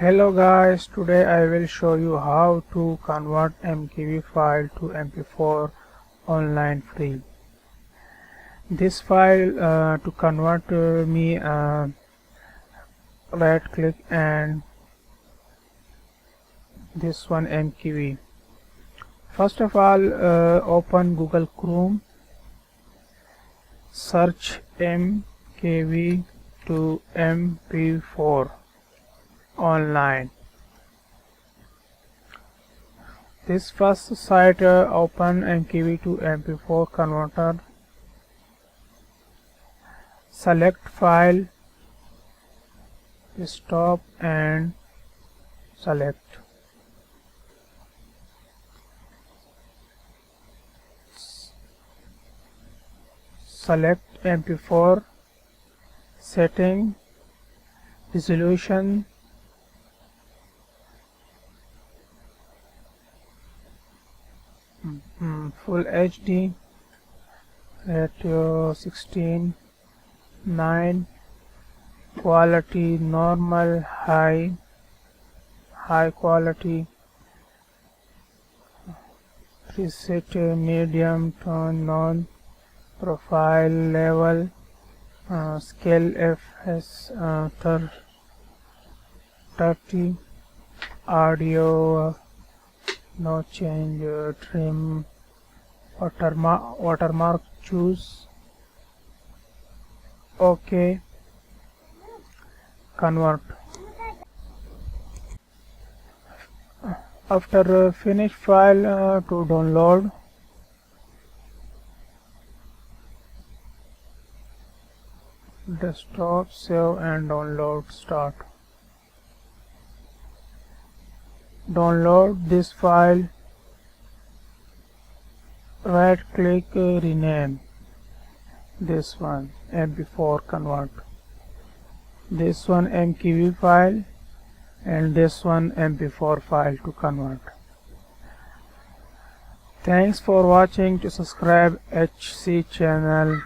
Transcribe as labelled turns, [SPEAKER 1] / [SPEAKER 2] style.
[SPEAKER 1] Hello guys, today I will show you how to convert mp4 file to mp4 online free. This file to convert me right click and this one mp4. First of all open Google Chrome, search mp4 to mp4 online. This first site open mp4 to mp4 converter. Select file, stop and select. Select mp4, setting, resolution, full HD, ratio 16:9, quality normal, high quality, preset medium, tone none, profile level, scale fs 30, audio no change, trim, watermark choose, OK, convert. After finish file to download, desktop, save and download, start. Download this file, right click, rename this one mp4 convert, this one mp4 file and this one mp4 file to convert. Thanks for watching. To subscribe Hsee channel.